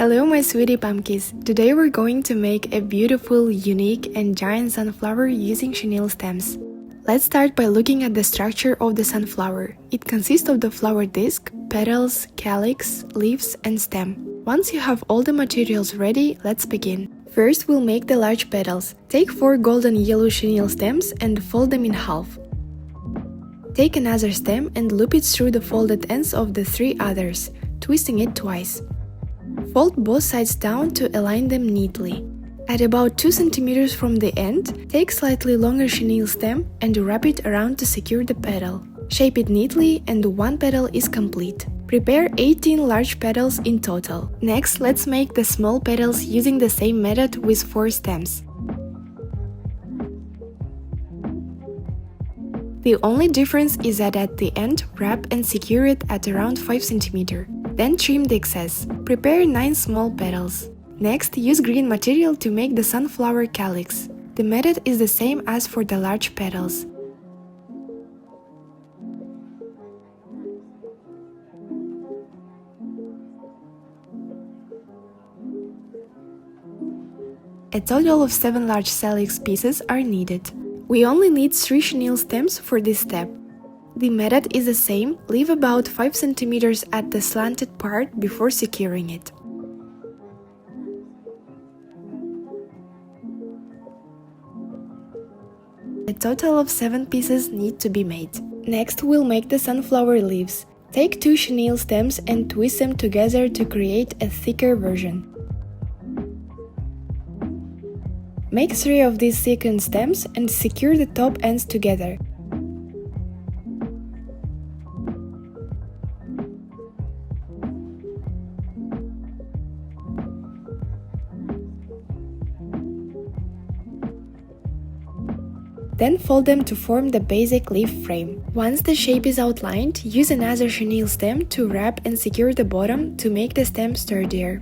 Hello my sweetie pumpkins! Today we're going to make a beautiful, unique and giant sunflower using chenille stems. Let's start by looking at the structure of the sunflower. It consists of the flower disc, petals, calyx, leaves and stem. Once you have all the materials ready, let's begin. First we'll make the large petals. Take 4 golden yellow chenille stems and fold them in half. Take another stem and loop it through the folded ends of the 3 others, twisting it twice. Fold both sides down to align them neatly. At about 2 cm from the end, take slightly longer chenille stem and wrap it around to secure the petal. Shape it neatly and 1 petal is complete. Prepare 18 large petals in total. Next, let's make the small petals using the same method with 4 stems. The only difference is that at the end, wrap and secure it at around 5 cm. Then trim the excess. Prepare 9 small petals. Next, use green material to make the sunflower calyx. The method is the same as for the large petals. A total of 7 large calyx pieces are needed. We only need 3 chenille stems for this step. The method is the same, leave about 5 cm at the slanted part before securing it. A total of 7 pieces need to be made. Next we'll make the sunflower leaves. Take 2 chenille stems and twist them together to create a thicker version. Make 3 of these thickened stems and secure the top ends together. Then fold them to form the basic leaf frame. Once the shape is outlined, use another chenille stem to wrap and secure the bottom to make the stem sturdier.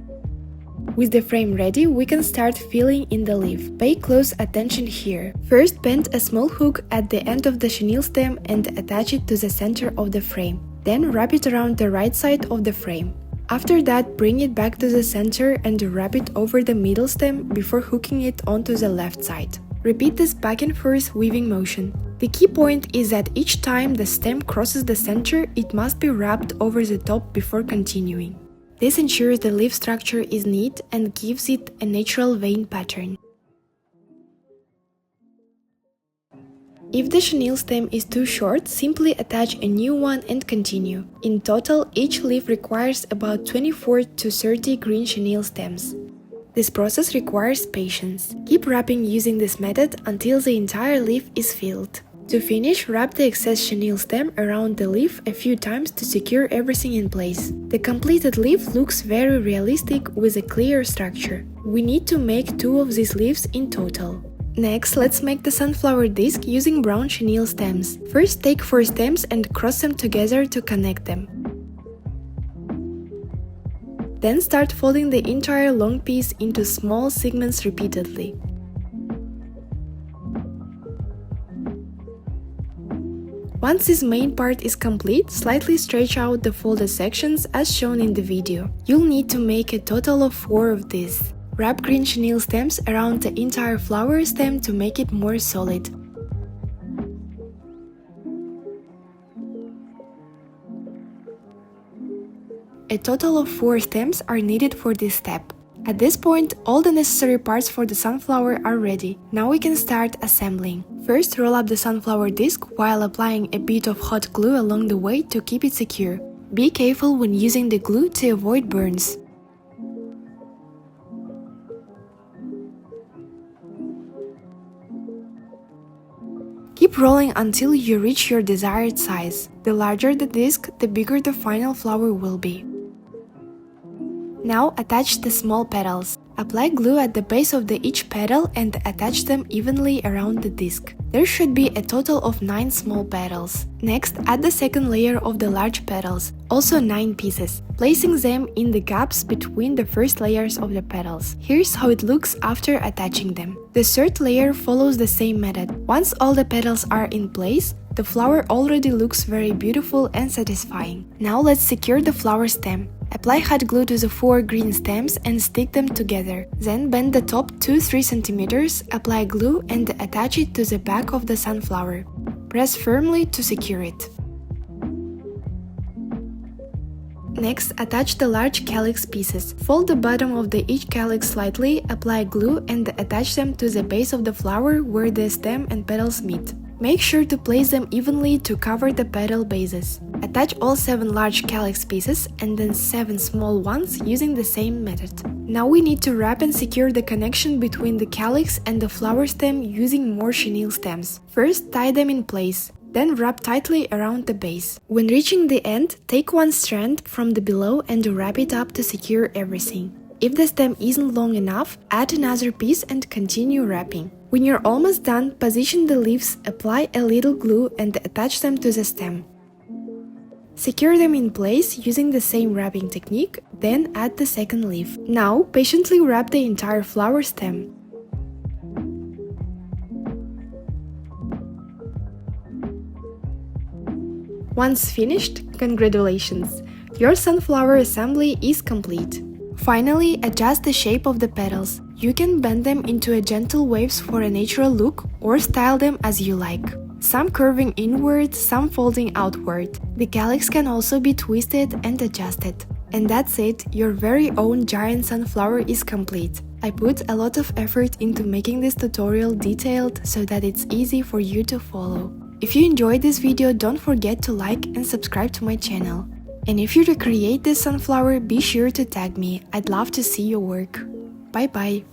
With the frame ready, we can start filling in the leaf. Pay close attention here. First, bend a small hook at the end of the chenille stem and attach it to the center of the frame. Then wrap it around the right side of the frame. After that, bring it back to the center and wrap it over the middle stem before hooking it onto the left side. Repeat this back and forth weaving motion. The key point is that each time the stem crosses the center, it must be wrapped over the top before continuing. This ensures the leaf structure is neat and gives it a natural vein pattern. If the chenille stem is too short, simply attach a new one and continue. In total, each leaf requires about 24 to 30 green chenille stems. This process requires patience. Keep wrapping using this method until the entire leaf is filled. To finish, wrap the excess chenille stem around the leaf a few times to secure everything in place. The completed leaf looks very realistic with a clear structure. We need to make 2 of these leaves in total. Next, let's make the sunflower disc using brown chenille stems. First, take 4 stems and cross them together to connect them. Then start folding the entire long piece into small segments repeatedly. Once this main part is complete, slightly stretch out the folded sections as shown in the video. You'll need to make a total of 4 of these. Wrap green chenille stems around the entire flower stem to make it more solid. A total of 4 stems are needed for this step. At this point, all the necessary parts for the sunflower are ready. Now we can start assembling. First, roll up the sunflower disc while applying a bit of hot glue along the way to keep it secure. Be careful when using the glue to avoid burns. Keep rolling until you reach your desired size. The larger the disc, the bigger the final flower will be. Now attach the small petals. Apply glue at the base of each petal and attach them evenly around the disc. There should be a total of 9 small petals. Next, add the second layer of the large petals, also 9 pieces, placing them in the gaps between the first layers of the petals. Here's how it looks after attaching them. The third layer follows the same method. Once all the petals are in place, The flower already looks very beautiful and satisfying. Now let's secure the flower stem. Apply hot glue to the 4 green stems and stick them together. Then bend the top 2-3 cm, apply glue and attach it to the back of the sunflower. Press firmly to secure it. Next, attach the large calyx pieces. Fold the bottom of each calyx slightly, apply glue and attach them to the base of the flower where the stem and petals meet. Make sure to place them evenly to cover the petal bases. Attach all 7 large calyx pieces and then 7 small ones using the same method. Now we need to wrap and secure the connection between the calyx and the flower stem using more chenille stems. First, tie them in place. Then wrap tightly around the base. When reaching the end, take one strand from the below and wrap it up to secure everything. If the stem isn't long enough, add another piece and continue wrapping. When you're almost done, position the leaves, apply a little glue and attach them to the stem. Secure them in place using the same wrapping technique, then add the second leaf. Now, patiently wrap the entire flower stem. Once finished, congratulations! Your sunflower assembly is complete. Finally, adjust the shape of the petals. You can bend them into gentle waves for a natural look or style them as you like. Some curving inward, some folding outward. The calyx can also be twisted and adjusted. And that's it, your very own giant sunflower is complete. I put a lot of effort into making this tutorial detailed so that it's easy for you to follow. If you enjoyed this video, don't forget to like and subscribe to my channel. And if you recreate this sunflower, be sure to tag me, I'd love to see your work. Bye bye!